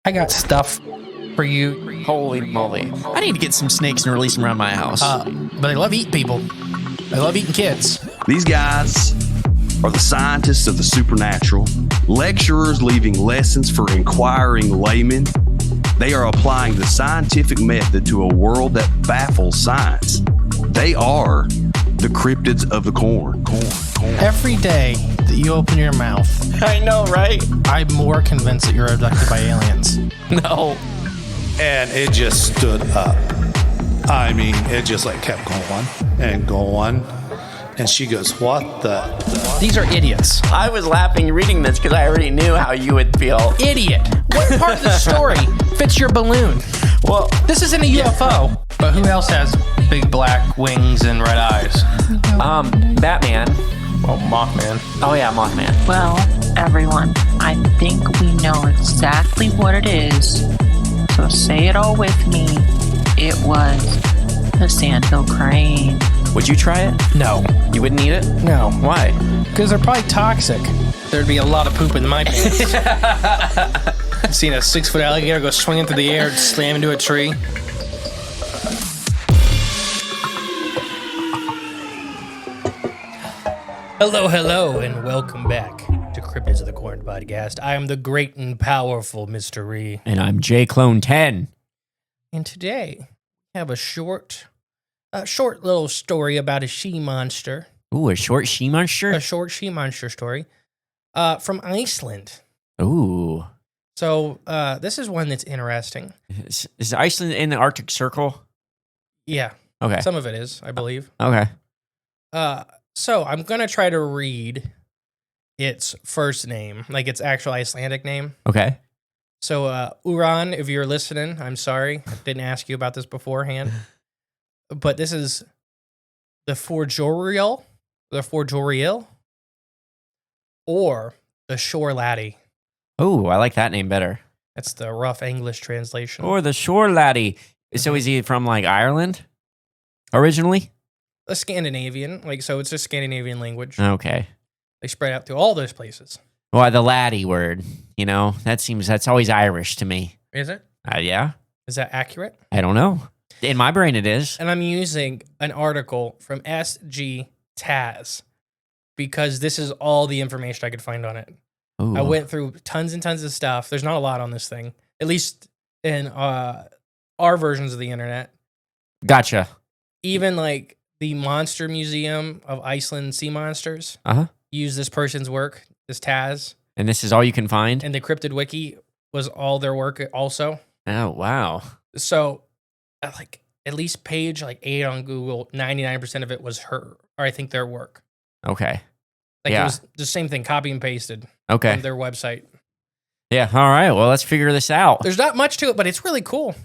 I got stuff for you. Holy moly. I need to get some snakes and release them around my house. But they love eating people. They love eating kids. These guys are the scientists of the supernatural, lecturers leaving lessons for inquiring laymen. They are applying the scientific method to a world that baffles science. They are the cryptids of the corn. Every day that you open your mouth, I know, right? I'm more convinced that you're abducted by aliens. No. And it just stood up. I mean, it just like kept going and going. And she goes, what the? These are idiots. I was laughing reading this because I already knew how you would feel. Idiot. What part of the story fits your balloon? Well, This isn't a UFO. But who else has big black wings and red eyes? Batman. Well, Mothman. Oh yeah, Mothman. Well, everyone, I think we know exactly what it is. So say it all with me. It was the sandhill crane. Would you try it? No. You wouldn't eat it? No. Why? Because they're probably toxic. There'd be a lot of poop in my pants. I've seen a 6-foot alligator go swinging through the air and slam into a tree. Hello, and welcome back to Cryptids of the Corn podcast. I am the great and powerful Mr. Ree. And I'm J Clone 10. And today, we have a short little story about a she monster. Ooh, a short she monster? A short she monster story from Iceland. Ooh. So this is one that's interesting. Is Iceland in the Arctic Circle? Yeah, Okay. some of it is, I believe. Okay. So I'm going to try to read its first name, like its actual Icelandic name. Okay. So Uran, if you're listening, I'm sorry. I didn't ask you about this beforehand. But this is the Forjoriel, or the Shore Laddie. Oh, I like that name better. That's the rough English translation. Or the Shore Laddie. So is he from like Ireland originally? A Scandinavian, so it's a Scandinavian language. Okay. They spread out through all those places. Well, the laddie word, that's always Irish to me. Is it? Yeah. Is that accurate? I don't know. In my brain, it is. And I'm using an article from SG Taz because this is all the information I could find on it. Ooh. I went through tons and tons of stuff. There's not a lot on this thing, at least in our versions of the internet. Gotcha. Even the Monster Museum of Iceland Sea Monsters use this person's work, this Taz. And this is all you can find? And the Cryptid Wiki was all their work also. Oh, wow. So, at least page 8 on Google, 99% of it was her, or I think their work. Okay. It was the same thing, copy and pasted Okay. from their website. Yeah. All right. Well, let's figure this out. There's not much to it, but it's really cool.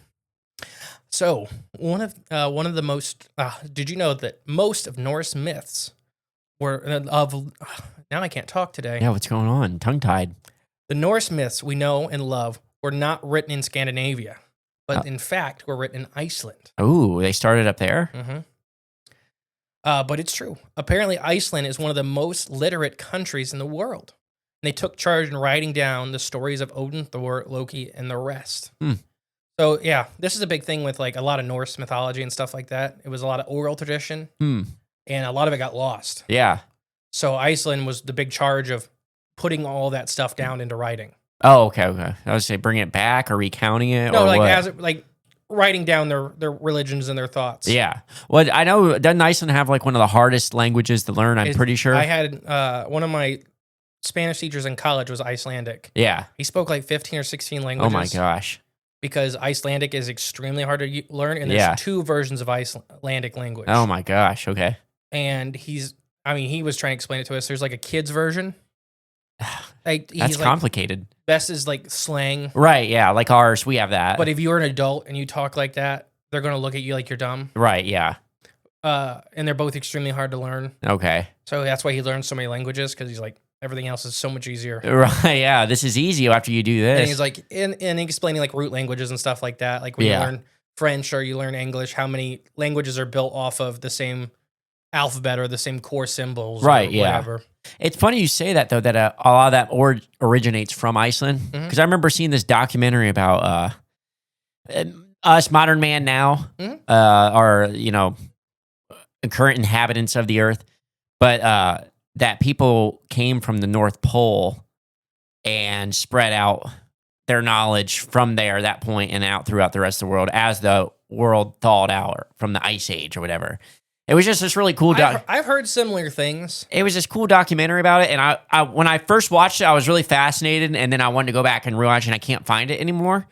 So, one of the most, did you know that most of Norse myths were now I can't talk today. Yeah. What's going on? Tongue-tied. The Norse myths we know and love were not written in Scandinavia, but in fact were written in Iceland. Ooh, they started up there? Mm-hmm. But it's true. Apparently, Iceland is one of the most literate countries in the world. And they took charge in writing down the stories of Odin, Thor, Loki, and the rest. So, yeah, this is a big thing with a lot of Norse mythology and stuff like that. It was a lot of oral tradition, and a lot of it got lost. Yeah. So Iceland was the big charge of putting all that stuff down into writing. Oh, okay. I was say bring it back or recounting it. No, or what? as writing down their religions and their thoughts. Yeah. Well, I know, doesn't Iceland have one of the hardest languages to learn? I'm pretty sure. I had one of my Spanish teachers in college was Icelandic. Yeah. He spoke 15 or 16 languages. Oh my gosh. Because Icelandic is extremely hard to learn, and there's 2 versions of Icelandic language. Oh my gosh. Okay. And he was trying to explain it to us. There's a kid's version. That's complicated. Best is slang. Right. Yeah. Like ours, we have that. But if you're an adult and you talk like that, they're going to look at you like you're dumb. Right. Yeah. And they're both extremely hard to learn. Okay. So that's why he learns so many languages, because he's everything else is so much easier. Right. Yeah. This is easy after you do this. And he's and explaining root languages and stuff like that. When you learn French or you learn English, how many languages are built off of the same alphabet or the same core symbols, Right, or yeah. whatever. It's funny you say that, though, that a lot of that originates from Iceland. Because I remember seeing this documentary about us, modern man now, are, current inhabitants of the earth, but that people came from the North Pole and spread out their knowledge from there, that point, and out throughout the rest of the world as the world thawed out from the Ice Age or whatever. It was just this really cool I've heard similar things. It was this cool documentary about it, and I when I first watched it, I was really fascinated, and then I wanted to go back and rewatch, and I can't find it anymore.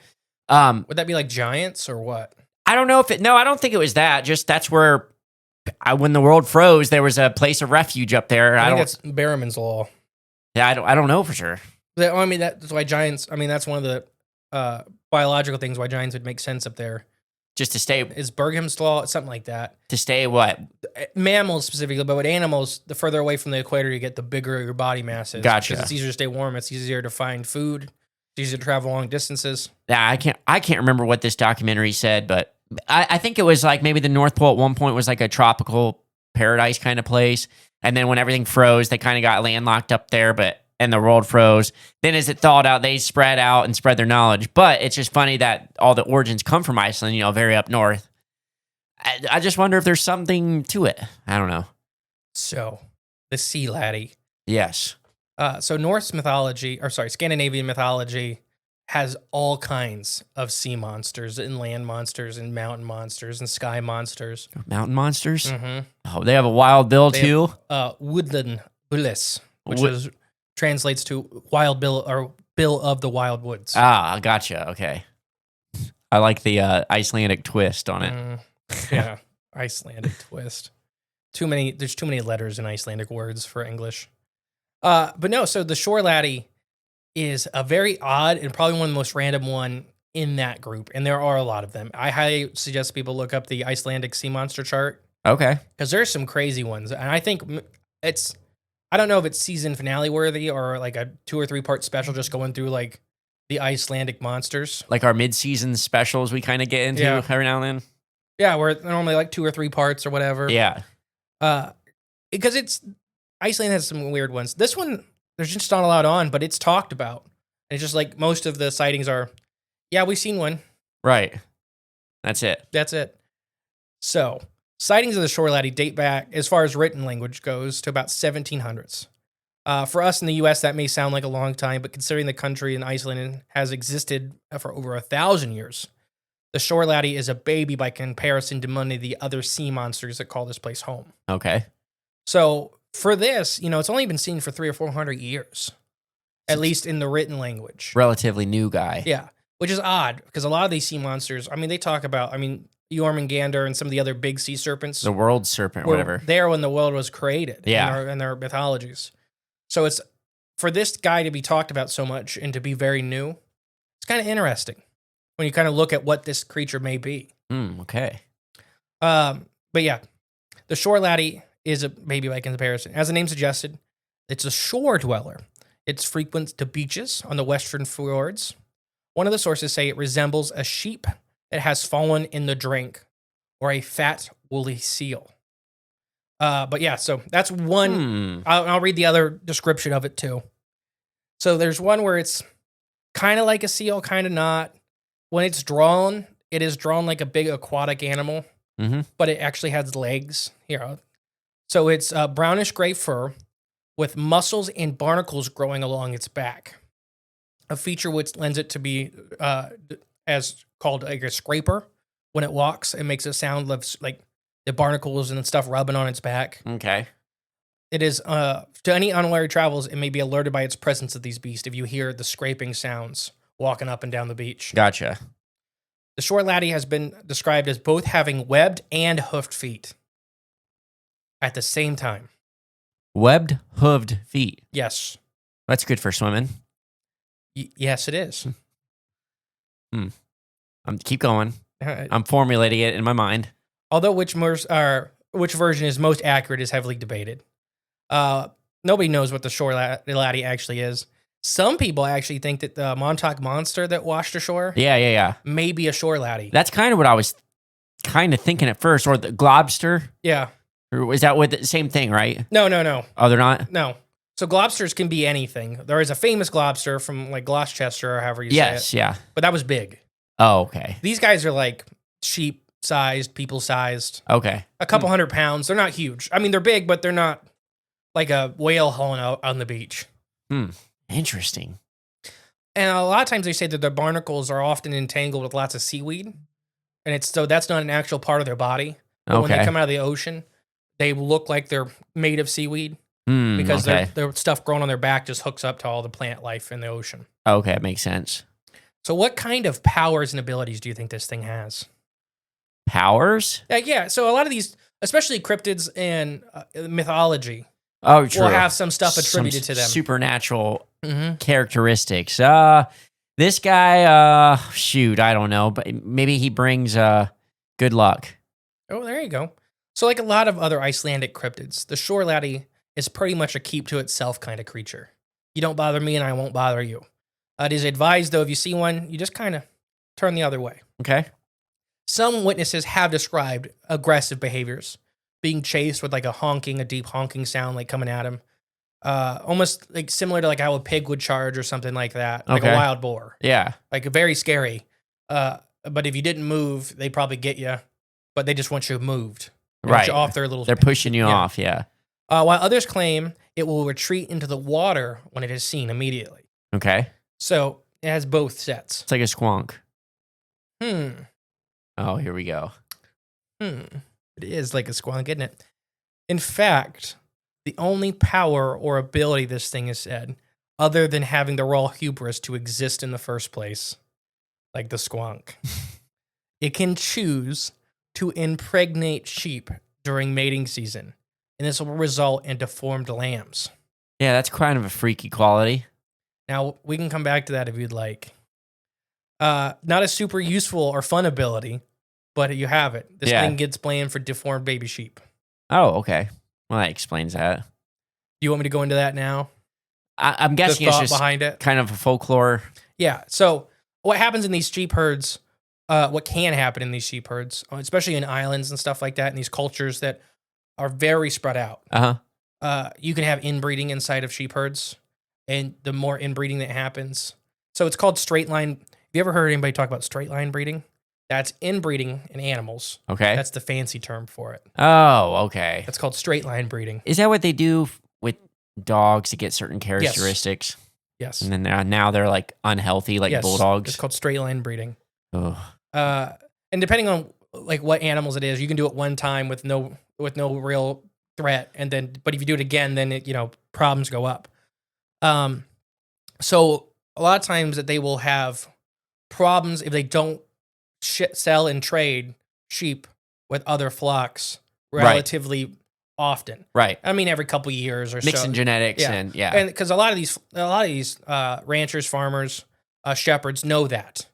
Would that be like giants or what? I don't know if it. No, I don't think it was that. Just that's where, when the world froze, there was a place of refuge up there. I think that's Berriman's Law. Yeah, I don't know for sure. I mean, that's why giants. I mean, that's one of the biological things why giants would make sense up there. Just to stay. Is Bergham's Law, something like that. To stay what? Mammals specifically, but with animals, the further away from the equator you get, the bigger your body mass is. Gotcha. Because it's easier to stay warm. It's easier to find food. It's easier to travel long distances. Yeah, I can't remember what this documentary said, but I think it was like maybe the North Pole at one point was like a tropical paradise kind of place. And then when everything froze, they kind of got landlocked up there, and the world froze. Then as it thawed out, they spread out and spread their knowledge. But it's just funny that all the origins come from Iceland, very up north. I just wonder if there's something to it. I don't know. So, the sea laddie. Yes. So Scandinavian mythology has all kinds of sea monsters and land monsters and mountain monsters and sky monsters. Mountain monsters? Mm-hmm. Oh, they have a wild bill too? Woodland Bullis, which translates to wild bill or bill of the wild woods. Ah, gotcha. Okay. I like the Icelandic twist on it. Yeah, Icelandic twist. There's too many letters in Icelandic words for English. But no, so the shore laddie is a very odd and probably one of the most random one in that group, and there are a lot of them. I highly suggest people look up the Icelandic sea monster chart. Okay. Because there's some crazy ones, and I think I don't know if it's season finale worthy or like a 2 or 3 part special just going through like the Icelandic monsters. Like our mid-season specials we kind of get into every now and then. Yeah, where they're normally like 2 or 3 parts or whatever. Yeah. Because Iceland has some weird ones. This one, there's just not a lot on, but it's talked about. And it's just like most of the sightings are, yeah, we've seen one. Right. That's it. That's it. So, sightings of the shore laddie date back, as far as written language goes, to about 1700s. For us in the U.S., that may sound like a long time, but considering the country in Iceland has existed for over 1,000 years, the shore laddie is a baby by comparison to many of the other sea monsters that call this place home. Okay. So for this, it's only been seen for 300 or 400 years, at least in the written language. Relatively new guy. Yeah, which is odd because a lot of these sea monsters, they talk about, Jormungandr and some of the other big sea serpents. The world serpent, whatever. There when the world was created. Yeah. In their mythologies. So it's for this guy to be talked about so much and to be very new, it's kind of interesting when you kind of look at what this creature may be. Okay. But yeah, the shore laddie is a baby by comparison. As the name suggested, it's a shore dweller. It's frequent to beaches on the western fjords. One of the sources say it resembles a sheep that has fallen in the drink or a fat woolly seal. But yeah, so that's one. I'll read the other description of it too. So there's one where it's kind of like a seal, kind of not. When it's drawn, it is drawn like a big aquatic animal, but it actually has legs. So it's brownish gray fur with muscles and barnacles growing along its back. A feature which lends it to be as called like a scraper. When it walks, it makes a sound of like the barnacles and stuff rubbing on its back. Okay. It is, to any unwary travels, it may be alerted by its presence of these beasts if you hear the scraping sounds walking up and down the beach. Gotcha. The shore laddie has been described as both having webbed and hoofed feet at the same time. Webbed, hooved feet. Yes. That's good for swimming. Yes, it is. Keep going. I'm formulating it in my mind. Although which version is most accurate is heavily debated. Nobody knows what the shore laddie actually is. Some people actually think that the Montauk monster that washed ashore may be a shore laddie. That's kind of what I was kind of thinking at first, or the globster. Yeah. Or is that what the same thing, right? No. Oh, they're not? No. So globsters can be anything. There is a famous globster from like Gloucester or however you say Yes, it. yeah. But that was big. Oh, okay. These guys are like sheep-sized, people-sized. Okay. A couple 100 pounds. They're not huge. I mean, they're big, but they're not like a whale hauling out on the beach. Interesting. And a lot of times they say that their barnacles are often entangled with lots of seaweed. And so that's not an actual part of their body. But when they come out of the ocean, they look like they're made of seaweed. Because their stuff growing on their back just hooks up to all the plant life in the ocean. Okay, it makes sense. So what kind of powers and abilities do you think this thing has? Powers? Yeah, so a lot of these, especially cryptids and mythology, Oh, true. will have some stuff attributed to them. Supernatural characteristics. This guy, shoot, I don't know, but maybe he brings good luck. Oh, there you go. So like a lot of other Icelandic cryptids, the shore laddie is pretty much a keep to itself kind of creature. You don't bother me and I won't bother you. It is advised, though, if you see one, you just kind of turn the other way. Okay. Some witnesses have described aggressive behaviors, being chased with like a deep honking sound like coming at him. Almost like similar to like how a pig would charge or something like that, like a wild boar. Yeah. Like very scary. But if you didn't move, they'd probably get you, but they just want you moved. They want you off their little... They're pushing you off, yeah. While others claim it will retreat into the water when it is seen immediately. Okay. So it has both sets. It's like a squonk. Oh, here we go. It is like a squonk, isn't it? In fact, the only power or ability this thing has said, other than having the raw hubris to exist in the first place, like the squonk, it can choose to impregnate sheep during mating season. And this will result in deformed lambs. Yeah, that's kind of a freaky quality. Now, we can come back to that if you'd like. Not a super useful or fun ability, but you have it. This thing gets blamed for deformed baby sheep. Oh, okay. Well, that explains that. Do you want me to go into that now? I'm guessing it's just behind it? Kind of a folklore. Yeah. So what happens in these sheep herds, what can happen in these sheep herds, especially in islands and stuff like that, in these cultures that are very spread out. You can have inbreeding inside of sheep herds, and the more inbreeding that happens. So it's called straight line. Have you ever heard anybody talk about straight line breeding? That's inbreeding in animals. Okay. That's the fancy term for it. Oh, okay. That's called straight line breeding. Is that what they do with dogs to get certain characteristics? Yes. And then now they're like unhealthy, like bulldogs? It's called straight line breeding. Oh. And depending on like what animals it is, you can do it one time with no real threat, and then but if you do it again, then it, problems go up. So a lot of times that they will have problems if they don't sell and trade sheep with other flocks relatively often. Right. I mean, every couple years or mixing genetics and and because a lot of these ranchers, farmers, shepherds know that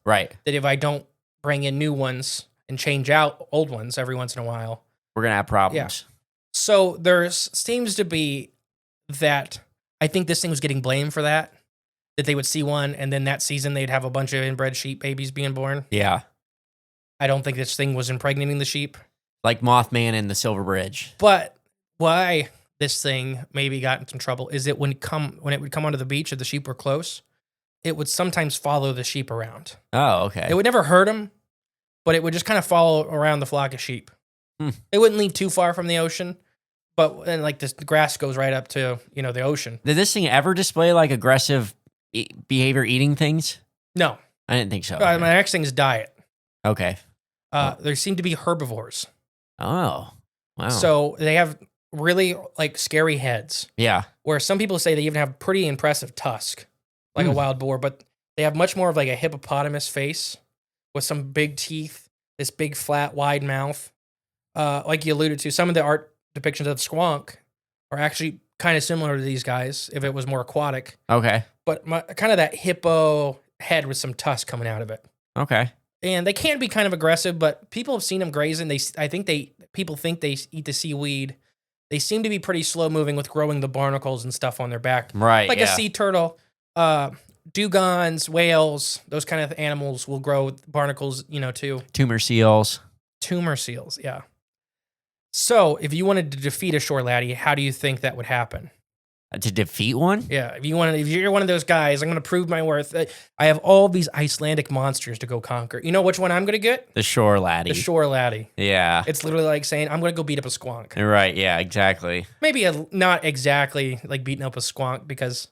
if I don't bring in new ones and change out old ones every once in a while, we're gonna have problems. Yeah. So there seems to be that I think this thing was getting blamed for that they would see one and then that season they'd have a bunch of inbred sheep babies being born. Yeah. I don't think this thing was impregnating the sheep. Like Mothman and the Silver Bridge. But why this thing maybe got in some trouble is that when it would come onto the beach if the sheep were close, it would sometimes follow the sheep around. Oh, okay. It would never hurt them, but it would just kind of follow around the flock of sheep. It wouldn't leave too far from the ocean, but then like the grass goes right up to, the ocean. Did this thing ever display like aggressive behavior eating things? No. I didn't think so. My next thing is diet. Okay. There seem to be herbivores. Oh, wow. So they have really like scary heads. Yeah. Where some people say they even have pretty impressive tusk, like a wild boar, but they have much more of like a hippopotamus face with some big teeth, this big flat wide mouth. Like you alluded to, some of the art depictions of squonk are actually kind of similar to these guys if it was more aquatic. Okay. But kind of that hippo head with some tusk coming out of it. Okay. And they can be kind of aggressive, but people have seen them grazing. People think they eat the seaweed. They seem to be pretty slow moving with growing the barnacles and stuff on their back. Right. Like a sea turtle. Dugongs, whales, those kind of animals will grow barnacles, too. Tumor seals. Tumor seals, yeah. So, if you wanted to defeat a shore laddie, how do you think that would happen? To defeat one? Yeah, if you're one of those guys, I'm going to prove my worth. I have all these Icelandic monsters to go conquer. You know which one I'm going to get? The shore laddie. The shore laddie. Yeah. It's literally like saying, I'm going to go beat up a squonk. Right, yeah, exactly. Maybe not exactly like beating up a squonk because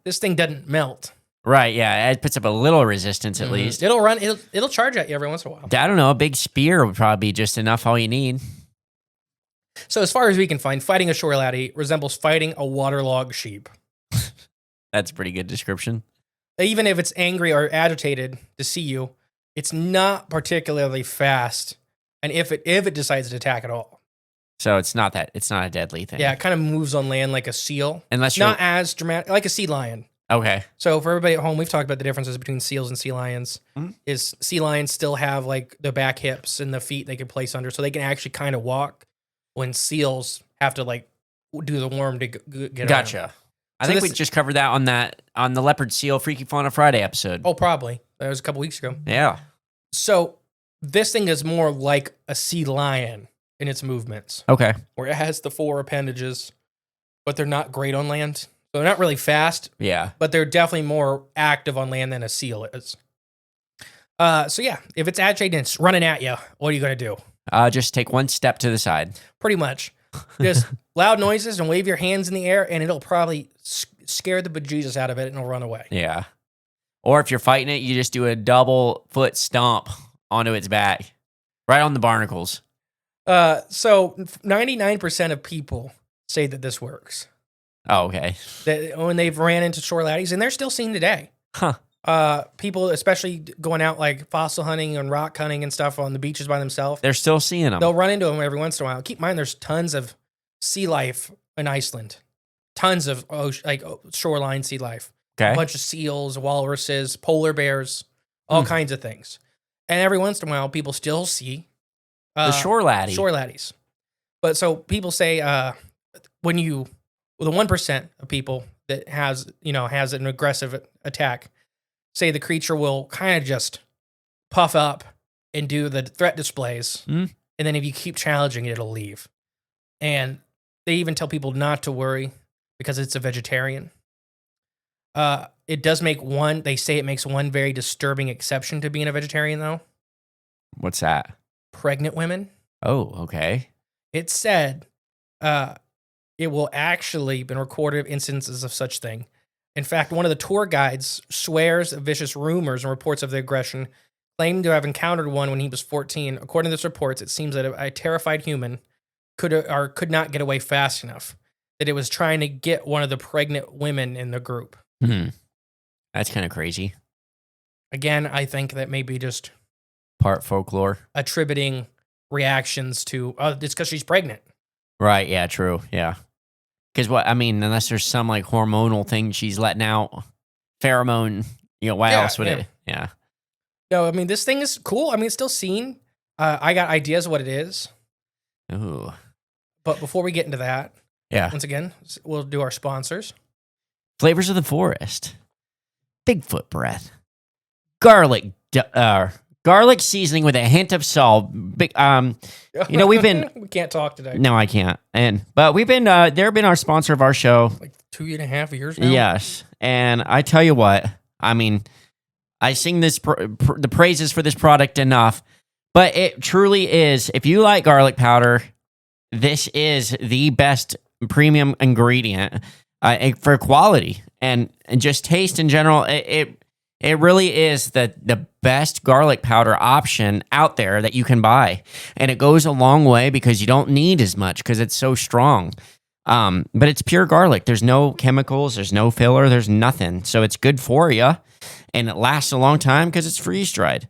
this thing doesn't melt. Right, yeah, it puts up a little resistance at least. It'll charge at you every once in a while. I don't know, a big spear would probably be just enough all you need. So as far as we can find, fighting a shore laddie resembles fighting a waterlogged sheep. That's a pretty good description. Even if it's angry or agitated to see you, it's not particularly fast. And if it decides to attack at all. So it's not a deadly thing. Yeah, it kind of moves on land like a seal. Unless you're not as dramatic, like a sea lion. Okay. So for everybody at home, we've talked about the differences between seals and sea lions. Mm-hmm. Is sea lions still have like the back hips and the feet they can place under, so they can actually kind of walk, when seals have to like do the worm to get Gotcha. around. I think we just covered that on the leopard seal Freaky Fauna Friday episode. Oh, probably. That was a couple weeks ago. Yeah. So this thing is more like a sea lion in its movements, Okay. where it has the 4 appendages, but they're not great on land. So they're not really fast, Yeah. but they're definitely more active on land than a seal is. So yeah, if it's agitated and it's running at you, what are you going to do? Just take one step to the side. Pretty much. Just loud noises and wave your hands in the air, and it'll probably scare the bejesus out of it, and it'll run away. Yeah. Or if you're fighting it, you just do a double foot stomp onto its back, right on the barnacles. So 99% of people say that this works. Oh, okay. That when they've ran into shore laddies, and they're still seen today. Huh. People, especially going out like fossil hunting and rock hunting and stuff on the beaches by themselves, They're still seeing them. they'll run into them every once in a while. Keep in mind, there's tons of sea life in Iceland. Tons of shoreline sea life. Okay. A bunch of seals, walruses, polar bears, all kinds of things. And every once in a while, people still see The shore laddie. shore laddies. But so people say the 1% of people that has an aggressive attack, say the creature will kind of just puff up and do the threat displays. And then if you keep challenging it, it'll leave. And they even tell people not to worry because it's a vegetarian. It does make they say it makes one very disturbing exception to being a vegetarian, though. What's that? Pregnant women. Oh, okay. It said it will actually been recorded instances of such thing. In fact, one of the tour guides swears at vicious rumors and reports of the aggression, claimed to have encountered one when he was 14. According to this reports, it seems that a terrified human could not get away fast enough, that it was trying to get one of the pregnant women in the group. That's kind of crazy. Again, I think that maybe just Part folklore. attributing reactions to, it's because she's pregnant. Right, yeah, true, yeah. Because unless there's some like hormonal thing she's letting out, pheromone, why else would it? Yeah. No, I mean, this thing is cool. I mean, it's still seen. I got ideas of what it is. Ooh. But before we get into that, Yeah. once again, we'll do our sponsors. Flavors of the forest. Bigfoot breath. Garlic seasoning with a hint of salt. We've been. We can't talk today. No, I can't. But we've been. They've been our sponsor of our show. Like 2.5 years now. Yes, and I tell you what. I mean, I sing the praises for this product enough, but it truly is. If you like garlic powder, this is the best premium ingredient for quality and just taste in general. It really is the best garlic powder option out there that you can buy. And it goes a long way because you don't need as much because it's so strong. But it's pure garlic. There's no chemicals. There's no filler. There's nothing. So it's good for you. And it lasts a long time because it's freeze-dried.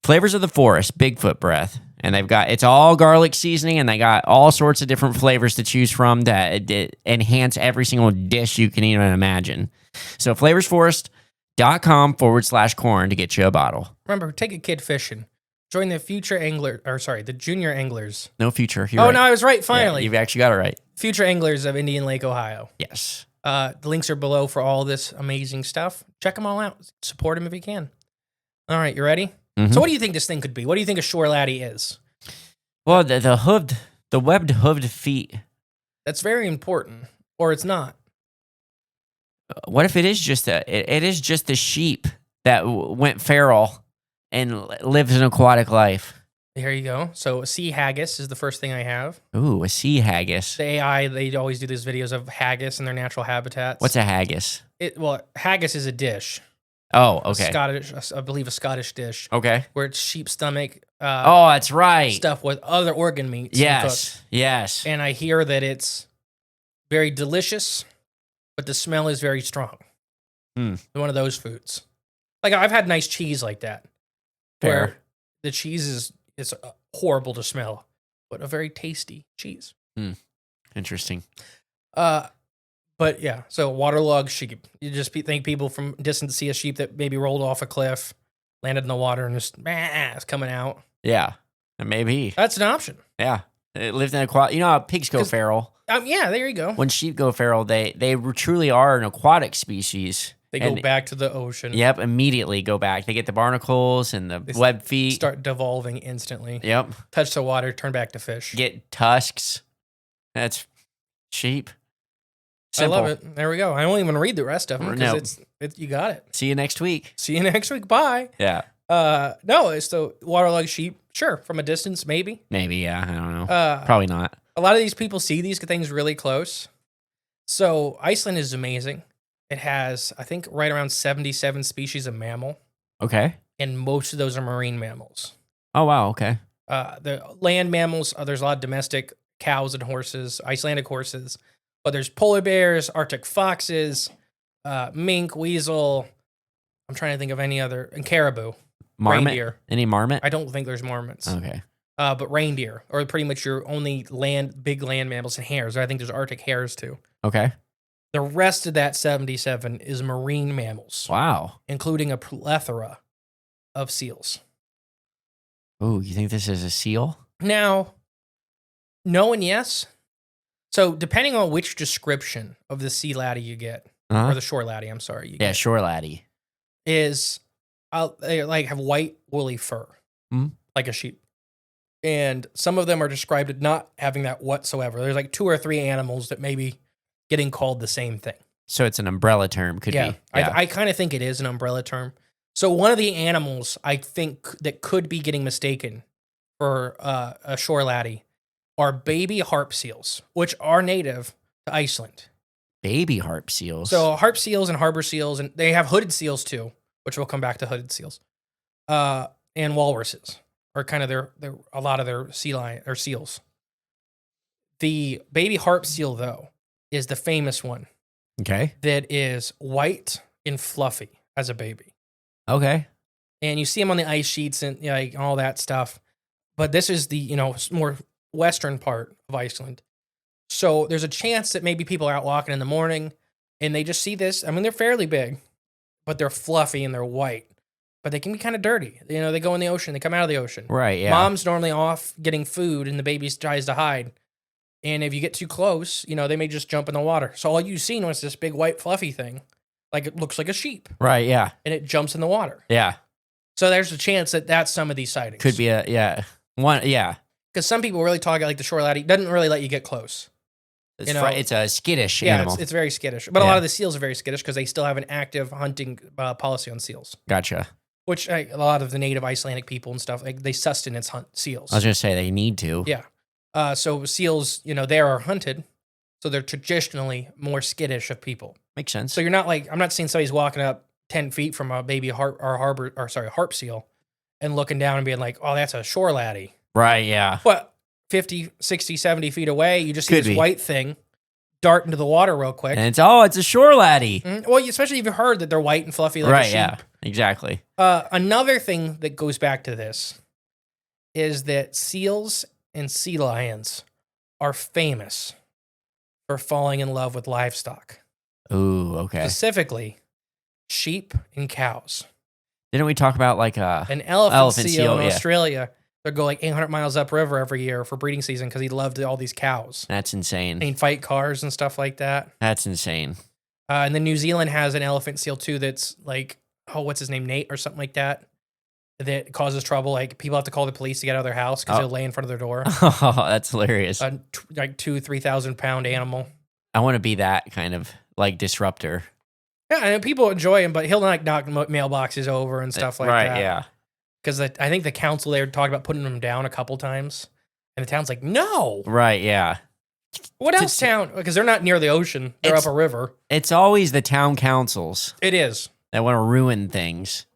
Flavors of the Forest, Bigfoot Breath. And it's all garlic seasoning, and they got all sorts of different flavors to choose from that enhance every single dish you can even imagine. So flavorsforest.com/corn to get you a bottle. Remember, take a kid fishing. Join the the junior anglers. No future. No, I was right, finally. Yeah, you've actually got it right. Future anglers of Indian Lake, Ohio. Yes. The links are below for all this amazing stuff. Check them all out. Support them if you can. All right, you ready? Mm-hmm. So what do you think this thing could be? What do you think a shore laddie is? Well, the hooved The webbed hooved feet. That's very important, or it's not. What if it is just it is just a sheep that went feral and lives an aquatic life? Here you go. So sea haggis is the first thing I have. Ooh, a sea haggis. The AI, they always do these videos of haggis in their natural habitats. What's a haggis? Haggis is a dish. Oh, okay. I believe a Scottish dish. Okay. Where it's sheep stomach. Oh, that's right. Stuff with other organ meats. Yes. Yes. And I hear that it's very delicious, but the smell is very strong. One of those foods. Like I've had nice cheese like that. Fair. Where the cheese is horrible to smell, but a very tasty cheese. Interesting. But yeah, so waterlogged sheep. You just think people from distance see a sheep that maybe rolled off a cliff, landed in the water, and just it's coming out. Yeah, maybe. That's an option. Yeah, it lives in aquatic. You know how pigs go feral? Yeah, there you go. When sheep go feral, they truly are an aquatic species. They go back to the ocean. Yep, immediately go back. They get the barnacles and the web feet. Start devolving instantly. Yep. Touch the water, turn back to fish. Get tusks. That's sheep. Simple. I love it. There we go. I won't even read the rest of them because you got it. See you next week. See you next week. Bye. Yeah. No, it's the waterlogged sheep. Sure, from a distance, maybe. Maybe, yeah. I don't know. Probably not. A lot of these people see these things really close. So Iceland is amazing. It has, I think, right around 77 species of mammal. Okay. And most of those are marine mammals. Oh, wow. Okay. The land mammals, there's a lot of domestic cows and horses, Icelandic horses. But there's polar bears, Arctic foxes, mink, weasel. I'm trying to think of any other. And caribou. Marmot? Reindeer. Any marmot? I don't think there's marmots. Okay. But reindeer are pretty much your only big land mammals, and hares. I think there's Arctic hares too. Okay. The rest of that 77 is marine mammals. Wow. Including a plethora of seals. Ooh, you think this is a seal? Now, no and yes. So depending on which description of the sea laddie you get, or the shore laddie, I'm sorry. Yeah, shore laddie. Is, they have white woolly fur, like a sheep. And some of them are described as not having that whatsoever. There's like 2 or 3 animals that may be getting called the same thing. So it's an umbrella term, could be. Yeah. I kind of think it is an umbrella term. So one of the animals I think that could be getting mistaken for a shore laddie are baby harp seals, which are native to Iceland. Baby harp seals? So harp seals and harbor seals, and they have hooded seals too, which we'll come back to hooded seals. And walruses are kind of a lot of their sea lion or seals. The baby harp seal, though, is the famous one. Okay. That is white and fluffy as a baby. Okay. And you see them on the ice sheets and all that stuff. But this is the, more western part of Iceland. So there's a chance that maybe people are out walking in the morning and they just see this. I mean, they're fairly big, but they're fluffy and they're white. But they can be kind of dirty. They go in the ocean. They come out of the ocean. Right, yeah. Mom's normally off getting food and the baby tries to hide. And if you get too close, they may just jump in the water. So all you've seen was this big white fluffy thing. Like it looks like a sheep. Right, yeah. And it jumps in the water. Yeah. So there's a chance that that's some of these sightings. Could be one, yeah. Because some people really talk like the shore laddie doesn't really let you get close. It's a skittish animal. It's very skittish. But a lot of the seals are very skittish because they still have an active hunting policy on seals. Gotcha. Which a lot of the native Icelandic people and stuff, they sustenance hunt seals. I was going to say they need to. Yeah. So seals, they are hunted. So they're traditionally more skittish of people. Makes sense. So you're not I'm not seeing somebody's walking up 10 feet from a baby harp seal and looking down and being like, oh, that's a shore laddie. Right, yeah. What, 50, 60, 70 feet away, you just see this white thing dart into the water real quick. And it's a shore laddie. Well, especially if you've heard that they're white and fluffy like a sheep. Yeah, exactly. Another thing that goes back to this is that seals and sea lions are famous for falling in love with livestock. Ooh, okay. Specifically, sheep and cows. Didn't we talk about an elephant seal in Australia? They'll go 800 miles upriver every year for breeding season because he loved all these cows. That's insane. And he'd fight cars and stuff like that. That's insane. And then New Zealand has an elephant seal too that's what's his name, Nate or something like that. that causes trouble. Like people have to call the police to get out of their house because they'll lay in front of their door. Oh, that's hilarious. Like 2,000-3,000 pound animal. I want to be that kind of like disruptor. Yeah, and people enjoy him, but he'll like knock mailboxes over and stuff like that. Right, yeah. Because I think the council there talked about putting them down a couple times. And the town's like, no. Right, yeah. What else town? Because they're not near the ocean. They're up a river. It's always the town councils It is. that want to ruin things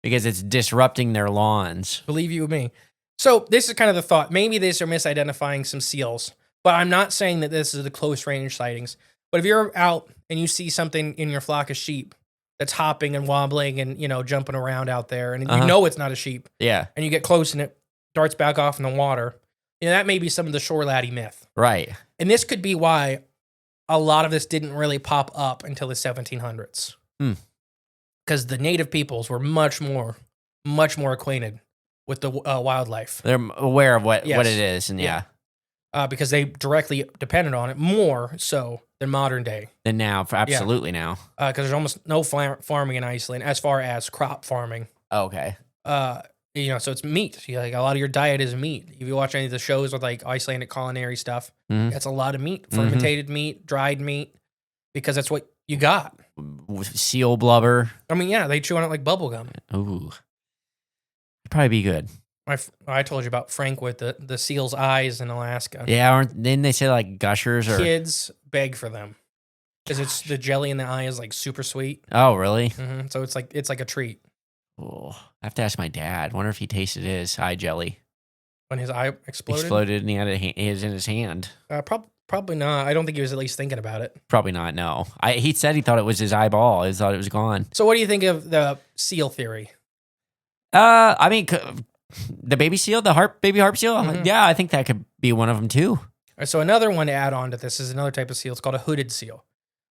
because it's disrupting their lawns. Believe you me. So this is kind of the thought. Maybe these are misidentifying some seals. But I'm not saying that this is the close range sightings. But if you're out and you see something in your flock of sheep that's hopping and wobbling and, jumping around out there, and you know it's not a sheep, Yeah. and you get close and it darts back off in the water, that may be some of the shore laddie myth. Right. And this could be why a lot of this didn't really pop up until the 1700s. Because the native peoples were much more acquainted with the wildlife. They're aware of what Yes. it is, and Because they directly depended on it more so than modern day. then now, absolutely now. Because there's almost no farming in Iceland as far as crop farming. Okay. So it's meat. Like a lot of your diet is meat. If you watch any of the shows with like Icelandic culinary stuff, that's a lot of meat, fermented meat, dried meat, because that's what you got. Seal blubber. I mean, yeah, they chew on it like bubble gum. Ooh. Probably be good. I told you about Frank with the seal's eyes in Alaska. Yeah, didn't they say like gushers or? Kids beg for them because it's the jelly in the eye is like super sweet. Oh, really? So it's like a treat. Oh, I have to ask my dad. Wonder if he tasted his eye jelly. When his eye exploded? Exploded and he had it in his hand. Probably not. I don't think he was at least thinking about it. Probably not, no. He said he thought it was his eyeball. He thought it was gone. So what do you think of the seal theory? I mean, the baby seal, baby harp seal? Yeah, I think that could be one of them too. So another one to add on to this is another type of seal. It's called a hooded seal.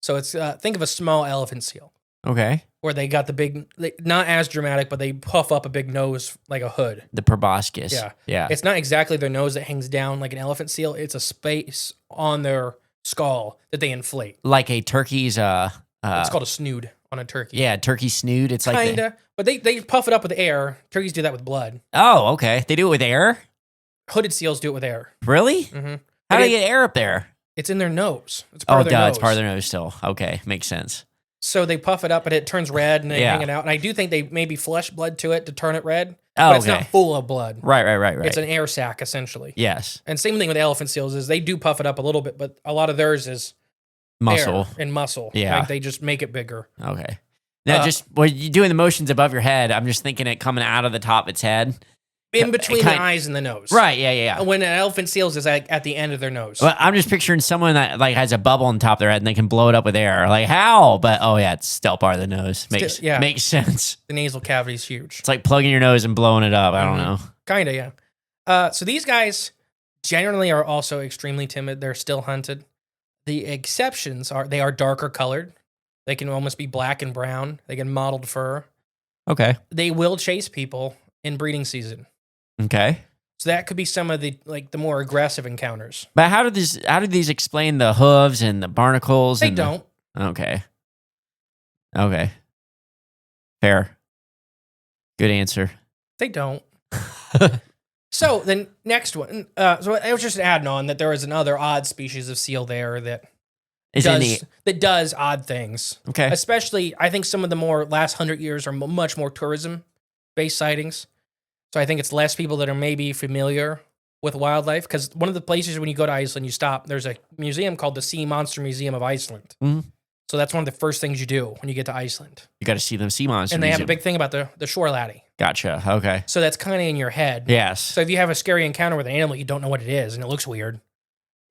So it's think of a small elephant seal. Okay. Where they got the big, not as dramatic, but they puff up a big nose like a hood. The proboscis. Yeah. Yeah. It's not exactly their nose that hangs down like an elephant seal. It's a space on their skull that they inflate. Like a turkey's it's called a snood on a turkey. Yeah, turkey snood. It's like kinda, but they puff it up with air. Turkeys do that with blood. Oh, okay. They do it with air? Hooded seals do it with air. Really? Mm-hmm. How do they get air up there? It's in their nose. It's part of their nose. It's part of their nose still. Okay, makes sense. So they puff it up and it turns red and they hang it out. And I do think they maybe flush blood to it to turn it red. Oh, but it's not full of blood. Right. It's an air sac, essentially. Yes. And same thing with elephant seals is they do puff it up a little bit, but a lot of theirs is muscle. air and muscle. Yeah. Like they just make it bigger. Okay. Now, when you're doing the motions above your head, I'm just thinking it coming out of the top of its head. In between the eyes and the nose. Right, yeah. When an elephant seals is at the end of their nose. Well, I'm just picturing someone that like has a bubble on top of their head and they can blow it up with air. Like how? But it's still part of the nose. Makes sense. The nasal cavity is huge. It's like plugging your nose and blowing it up. I don't know. Kinda, yeah. So these guys generally are also extremely timid. They're still hunted. The exceptions are they are darker colored. They can almost be black and brown. They get mottled fur. Okay. They will chase people in breeding season. Okay. So that could be some of the more aggressive encounters. But how do these explain the hooves and the barnacles? They don't. Okay. Fair. Good answer. They don't. So the next one. So I was just adding on that there is another odd species of seal there that does odd things. Okay. Especially, I think some of the more last 100 years are much more tourism-based sightings. So I think it's less people that are maybe familiar with wildlife. Because one of the places when you go to Iceland, you stop, there's a museum called the Sea Monster Museum of Iceland. Mm-hmm. So that's one of the first things you do when you get to Iceland. You got to see them sea monsters. And they have a big thing about the shore laddie. Gotcha. Okay. So that's kind of in your head. Yes. So if you have a scary encounter with an animal, you don't know what it is, and it looks weird.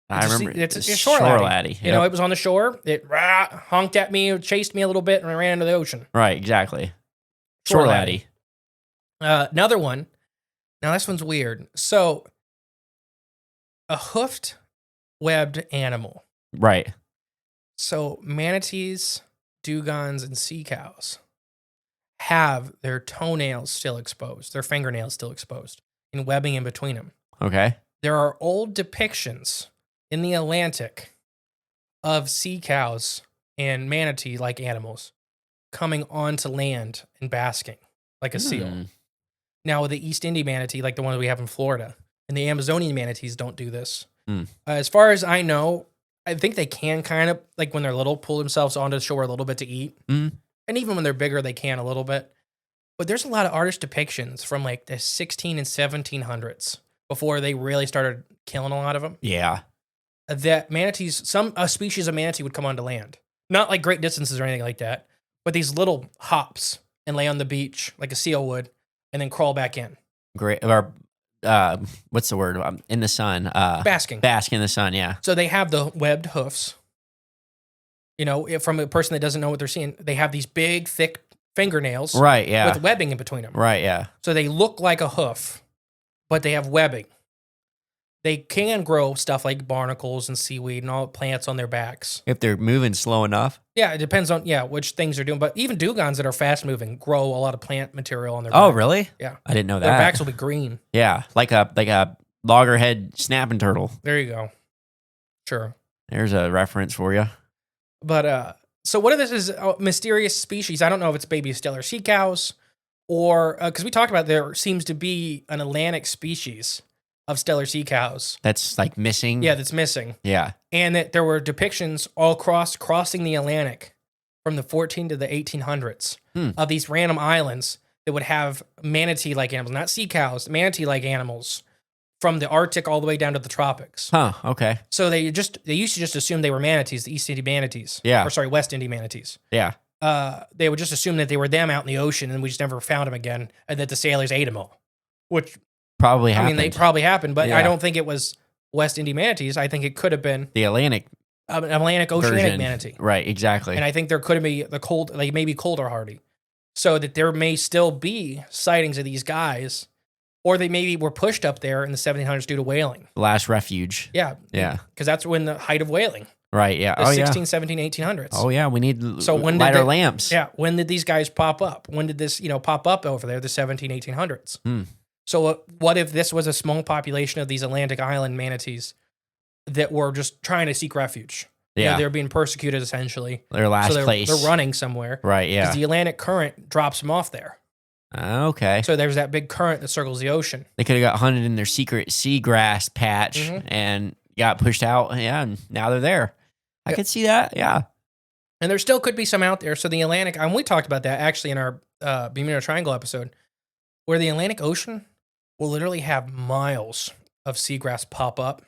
I remember it's a shore laddie. Yep. You know, it was on the shore. It honked at me, chased me a little bit, and I ran into the ocean. Right, exactly. Shore laddie. Another one. Now, this one's weird. So, a hoofed, webbed animal. Right. So, manatees, dugongs, and sea cows have their toenails still exposed, their fingernails still exposed, and webbing in between them. Okay. There are old depictions in the Atlantic of sea cows and manatee-like animals coming onto land and basking like a seal. Now, with the East Indian manatee, like the one we have in Florida, and the Amazonian manatees don't do this. As far as I know, I think they can kind of, like when they're little, pull themselves onto the shore a little bit to eat. And even when they're bigger, they can a little bit. But there's a lot of artist depictions from like the 16 and 1700s before they really started killing a lot of them. Yeah. That manatees, some species of manatee would come onto land. Not like great distances or anything like that, but these little hops and lay on the beach like a seal would and then crawl back in. Great. Or, what's the word? In the sun. Basking. Bask in the sun, yeah. So they have the webbed hoofs. You know, from a person that doesn't know what they're seeing, they have these big, thick fingernails. Right, yeah. With webbing in between them. Right, yeah. So they look like a hoof, but they have webbing. They can grow stuff like barnacles and seaweed and all plants on their backs. If they're moving slow enough. Yeah, it depends on which things they're doing. But even dugongs that are fast moving grow a lot of plant material on their Oh, back. really? Yeah. I didn't know that. Their backs will be green. Yeah, like a loggerhead snapping turtle. There you go. Sure. There's a reference for you. But so what if this is a mysterious species? I don't know if it's baby stellar sea cows or because we talked about there seems to be an Atlantic species of stellar sea cows. That's like missing. Yeah, that's missing. Yeah. And that there were depictions all crossing the Atlantic from the 14 to the 1800s of these random islands that would have manatee-like animals, not sea cows, manatee-like animals from the Arctic all the way down to the tropics. Huh, okay. So they used to just assume they were manatees, the East Indian manatees. Yeah. Or sorry, West Indian manatees. Yeah. They would just assume that they were them out in the ocean and we just never found them again and that the sailors ate them all. Which probably happened. I mean, they probably happened, but Yeah. I don't think it was West Indian manatees. I think it could have been the Atlantic Atlantic oceanic version. manatee. Right, exactly. And I think there could be the cold, like maybe colder hardy. So that there may still be sightings of these guys, or they maybe were pushed up there in the 1700s due to whaling. Last refuge. Yeah. Yeah. Because that's when the height of whaling. Right, yeah. The Oh, 16, yeah. 17, 1800s. Oh, yeah. We need So when did lighter they- lamps. Yeah. When did these guys pop up? When did this, pop up over there, the 17, 1800s? So what if this was a small population of these Atlantic island manatees that were just trying to seek refuge? Yeah. They're being persecuted essentially. Their last so place. they're running somewhere. Right, yeah. Because the Atlantic current drops them off there. Okay. So there's that big current that circles the ocean. They could have got hunted in their secret seagrass patch and got pushed out. Yeah, and now they're there. I could see that. Yeah. And there still could be some out there. So the Atlantic, and we talked about that actually in our Bermuda Triangle episode, where the Atlantic Ocean will literally have miles of seagrass pop up,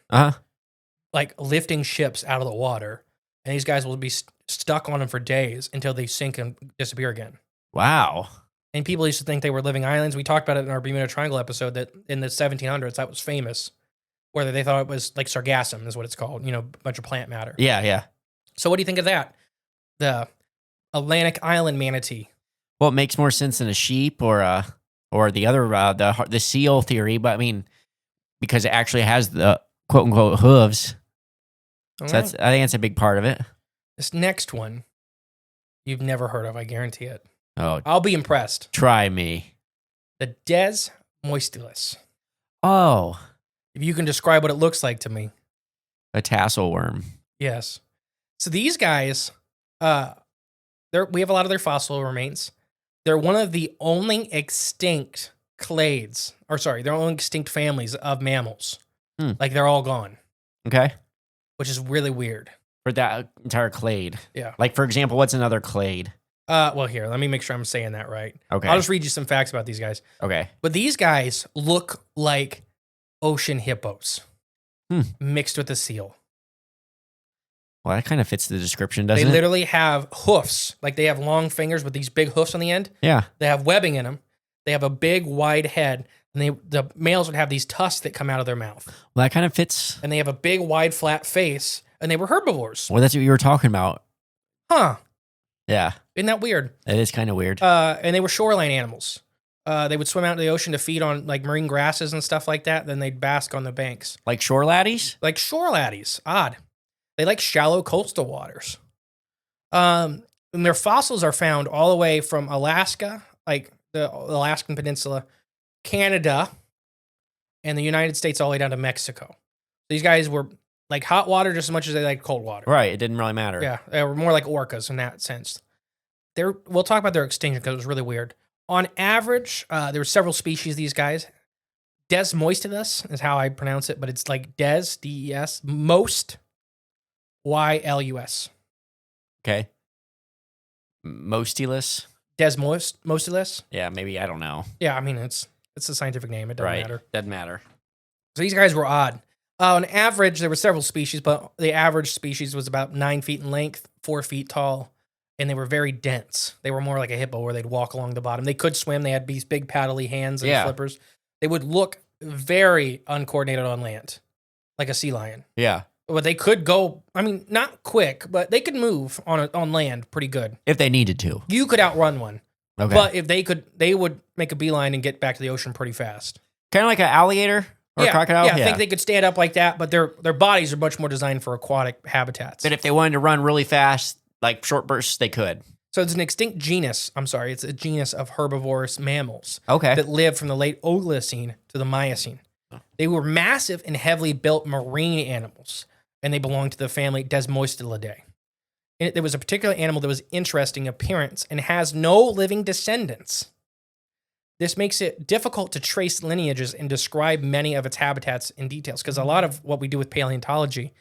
like lifting ships out of the water. And these guys will be stuck on them for days until they sink and disappear again. Wow. And people used to think they were living islands. We talked about it in our Bermuda Triangle episode that in the 1700s, that was famous, where they thought it was like sargassum is what it's called, a bunch of plant matter. Yeah, yeah. So what do you think of that? The Atlantic island manatee. Well, it makes more sense than a sheep or the other, the seal theory, but I mean, because it actually has the quote unquote hooves. So I think that's a big part of it. This next one, you've never heard of, I guarantee it. Oh, I'll be impressed. try me. The Des moistilis. Oh, If you can describe what it looks like to me. a tassel worm. Yes. So these guys, we have a lot of their fossil remains. They're one of the only extinct clades, they're only extinct families of mammals. Like they're all gone, Okay. which is really weird. For that entire clade. Yeah. Like, for example, what's another clade? Well, here, let me make sure I'm saying that right. Okay. I'll just read you some facts about these guys. Okay. But these guys look like ocean hippos mixed with a seal. Well, that kind of fits the description, They doesn't it? literally have hoofs. Like they have long fingers with these big hoofs on the end. Yeah. They have webbing in them. They have a big, wide head. And the males would have these tusks that come out of their mouth. Well, that kind of fits. And they have a big, wide, flat face. And they were herbivores. Well, that's what you were talking about. Huh. Yeah. Isn't that weird? It is kind of weird. And they were shoreline animals. They would swim out into the ocean to feed on like marine grasses and stuff like that. Then they'd bask on the banks. Like shore laddies? Like shore laddies. Odd. They like shallow coastal waters. And their fossils are found all the way from Alaska, like the Alaskan Peninsula, Canada, and the United States all the way down to Mexico. These guys were like hot water just as much as they like cold water. Right. It didn't really matter. Yeah, they were more like orcas in that sense. We'll talk about their extinction because it was really weird. On average, there were several species of these guys. Desmoistylus is how I pronounce it, but it's like Des, D-E-S, most, Y-L-U-S. Okay. Mostylus? Desmoistylus? Yeah, maybe. I don't know. Yeah, I mean, it's a scientific name. It doesn't matter. Doesn't matter. So these guys were odd. On average, there were several species, but the average species was about 9 feet in length, 4 feet tall, and they were very dense. They were more like a hippo where they'd walk along the bottom. They could swim. They had these big paddly hands and flippers. They would look very uncoordinated on land, like a sea lion. Yeah. But they could go, I mean, not quick, but they could move on land pretty good. If they needed to. You could outrun one. Okay. But if they could, they would make a beeline and get back to the ocean pretty fast. Kind of like an alligator or a crocodile? Yeah, I think they could stand up like that, but their bodies are much more designed for aquatic habitats. But if they wanted to run really fast, like short bursts, they could. So it's an extinct genus. It's a genus of herbivorous mammals. Okay. That lived from the late Oligocene to the Miocene. They were massive and heavily built marine animals, and they belonged to the family Desmoistylidae. There was a particular animal that was interesting appearance and has no living descendants. This makes it difficult to trace lineages and describe many of its habitats in details, because a lot of what we do with paleontology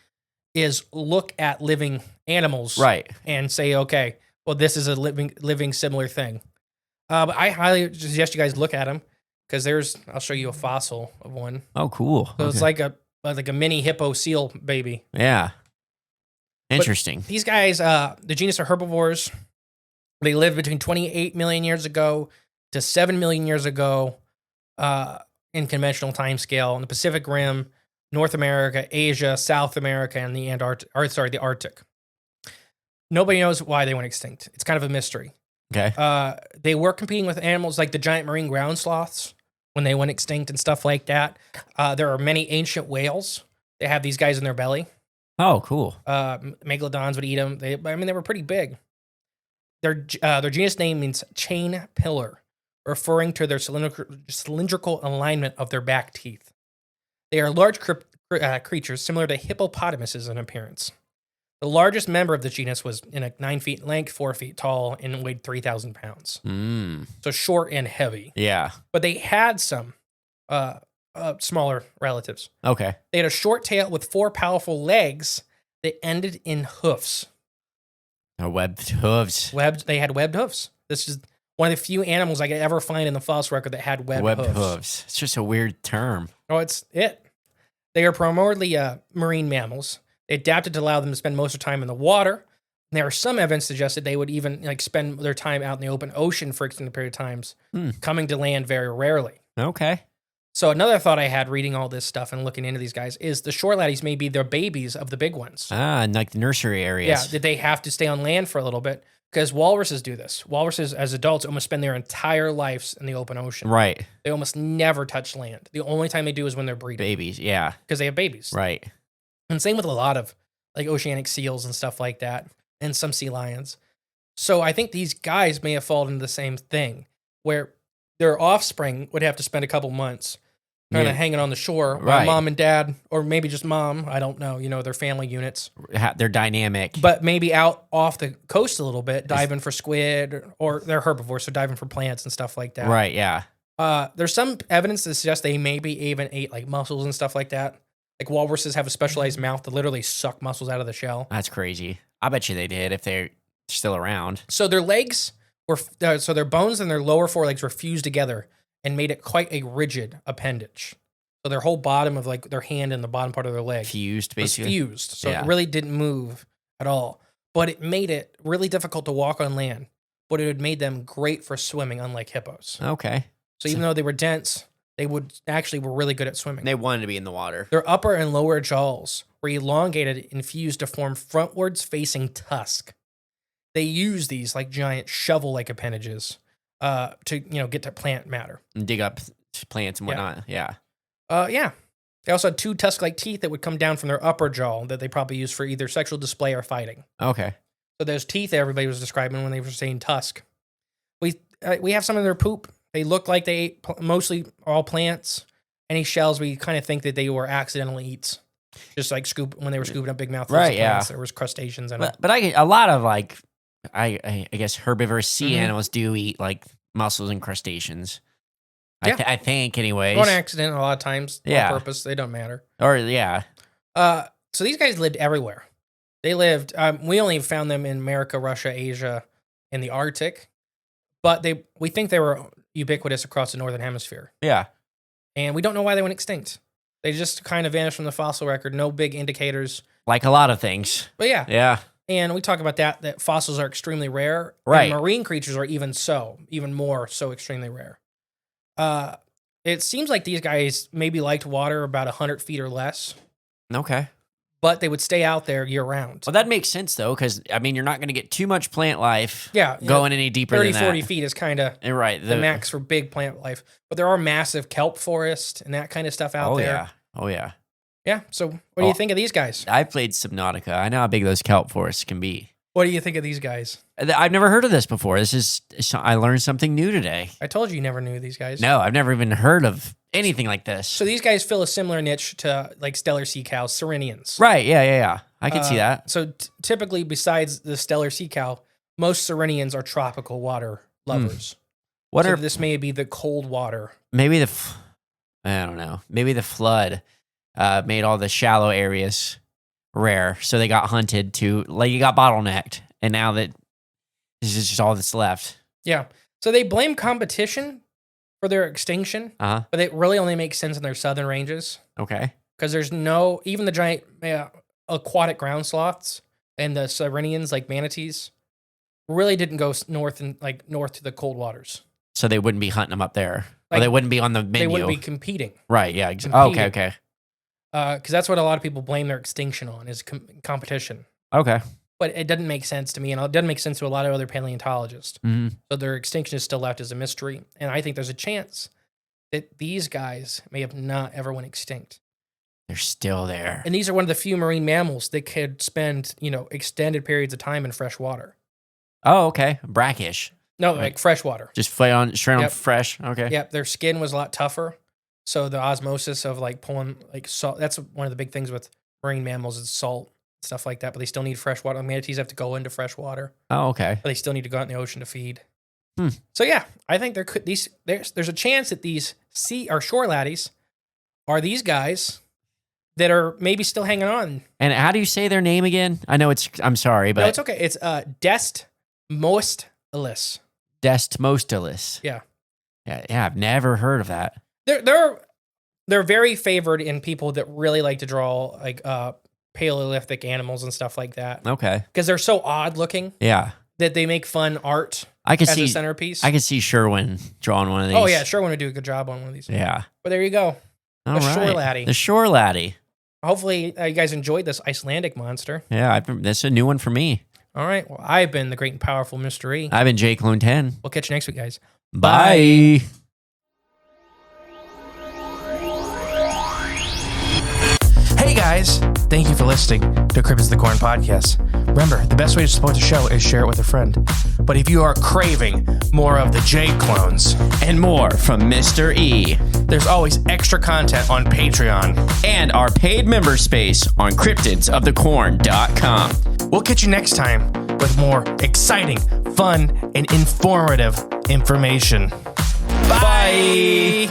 is look at living animals, right, and say, okay, well, this is a living similar thing. But I highly suggest you guys look at them, because I'll show you a fossil of one. Oh, cool. So it's like a mini hippo seal baby. Yeah. Interesting. But these guys, the genus are herbivores. They lived between 28 million years ago to 7 million years ago in conventional time scale in the Pacific Rim, North America, Asia, South America, and the Arctic. Nobody knows why they went extinct. It's kind of a mystery. Okay. They were competing with animals like the giant marine ground sloths when they went extinct and stuff like that. There are many ancient whales. They have these guys in their belly. Oh, cool. Megalodons would eat them. They were pretty big. Their genus name means chain pillar, referring to their cylindrical alignment of their back teeth. They are large creatures similar to hippopotamuses in appearance. The largest member of the genus was 9 feet in length, 4 feet tall, and weighed 3,000 pounds. So short and heavy. Yeah. But they had some smaller relatives. Okay. They had a short tail with 4 powerful legs that ended in hoofs. Webbed hooves. They had webbed hoofs. This is one of the few animals I could ever find in the fossil record that had webbed hoofs. It's just a weird term. Oh, it's it. They are primarily marine mammals. They adapted to allow them to spend most of their time in the water. There are some evidence suggested they would even spend their time out in the open ocean for extended period of times, coming to land very rarely. Okay. So another thought I had reading all this stuff and looking into these guys is the shore laddies may be their babies of the big ones. And like the nursery areas. Yeah, did they have to stay on land for a little bit? Because walruses do this. Walruses, as adults, almost spend their entire lives in the open ocean. Right. They almost never touch land. The only time they do is when they're breeding. Babies, yeah. Because they have babies. Right. And same with a lot of oceanic seals and stuff like that, and some sea lions. So I think these guys may have fallen into the same thing, where their offspring would have to spend a couple months kind of hanging on the shore while mom and dad, or maybe just mom, I don't know, their family units. They're dynamic. But maybe out off the coast a little bit, diving for squid, or they're herbivores, so diving for plants and stuff like that. Right, yeah. There's some evidence that suggests they maybe even ate mussels and stuff like that. Like walruses have a specialized mouth to literally suck mussels out of the shell. That's crazy. I bet you they did if they're still around. So their legs were, their bones and their lower forelegs were fused together and made it quite a rigid appendage. So their whole bottom of their hand and the bottom part of their leg fused, basically. Was fused. So it really didn't move at all. But it made it really difficult to walk on land. But it had made them great for swimming, unlike hippos. Okay. So even though they were dense, they were really good at swimming. They wanted to be in the water. Their upper and lower jaws were elongated and fused to form frontwards facing tusk. They use these giant shovel-like appendages to get to plant matter. And dig up plants and whatnot. Yeah. They also had 2 tusk-like teeth that would come down from their upper jaw that they probably used for either sexual display or fighting. Okay. So those teeth everybody was describing when they were saying tusk. We have some of their poop. They look like they ate mostly all plants. Any shells, we kind of think that they were accidental eats. Just when they were scooping up big mouthfuls of plants, there was crustaceans in it. But a lot of I guess herbivorous sea animals do eat mussels and crustaceans. Yeah. I think, anyways. On accident a lot of times. Yeah. On purpose. They don't matter. Or, yeah. So these guys lived everywhere. They lived, we only found them in America, Russia, Asia, and the Arctic. But we think they were ubiquitous across the Northern Hemisphere. Yeah. And we don't know why they went extinct. They just kind of vanished from the fossil record. No big indicators. Like a lot of things. But yeah. Yeah. And we talk about that fossils are extremely rare. Right. And marine creatures are even more so extremely rare. It seems like these guys maybe liked water about 100 feet or less. Okay. But they would stay out there year round. Well, that makes sense, though, because, I mean, you're not going to get too much plant life going any deeper 30, than that. 40 feet is kind of right, the max for big plant life. But there are massive kelp forests and that kind of stuff out there. Oh, yeah. Yeah, so what do you think of these guys? I played Subnautica. I know how big those kelp forests can be. What do you think of these guys? I've never heard of this before. I learned something new today. I told you never knew these guys. No, I've never even heard of anything like this. So these guys fill a similar niche to like stellar sea cows, Sirenians. Right, yeah. I can see that. So typically, besides the stellar sea cow, most Sirenians are tropical water lovers. This may be the cold water. Maybe I don't know. Maybe the flood made all the shallow areas rare, so they got hunted to, like, you got bottlenecked, and now that this is just all that's left. Yeah. So they blame competition for their extinction, but it really only makes sense in their southern ranges. Okay. Because there's even the giant aquatic ground sloths and the Sirenians, like manatees, really didn't go north to the cold waters. So they wouldn't be hunting them up there. Or they wouldn't be on the menu. They wouldn't be competing. Right, yeah. Okay. Because that's what a lot of people blame their extinction on, is competition. Okay. But it doesn't make sense to me, and it doesn't make sense to a lot of other paleontologists. Mm-hmm. So their extinction is still left as a mystery. And I think there's a chance that these guys may have not ever went extinct. They're still there. And these are one of the few marine mammals that could spend, extended periods of time in fresh water. Oh, okay. Brackish. No, like fresh water. Just straight on fresh. Okay. Yep. Their skin was a lot tougher. So the osmosis of like pulling like salt, that's one of the big things with marine mammals is salt, stuff like that. But they still need fresh water. Manatees have to go into fresh water. Oh, okay. But they still need to go out in the ocean to feed. So yeah, I think there's a chance that these sea or shore laddies are these guys that are maybe still hanging on. And how do you say their name again? I know I'm sorry, but no, it's okay. It's Destmostalis. Destmostalis. Yeah. Yeah, I've never heard of that. They're very favored in people that really like to draw like Paleolithic animals and stuff like that. Okay. Because they're so odd looking. Yeah. That they make fun art a centerpiece. I could see Sherwin drawing one of these. Oh yeah, Sherwin would do a good job on one of these. Yeah. But there you go. The shore laddie. The shore laddie. Hopefully you guys enjoyed this Icelandic monster. Yeah, that's a new one for me. All right. Well, I've been the great and powerful Mr. E. I've been Jake Lone 10. We'll catch you next week, guys. Bye. Hey guys, thank you for listening to Cryptids the Corn podcast. Remember, the best way to support the show is share it with a friend. But if you are craving more of the J clones and more from Mr. E, there's always extra content on Patreon and our paid member space on cryptidsofthecorn.com. We'll catch you next time with more exciting, fun, and informative information. Bye.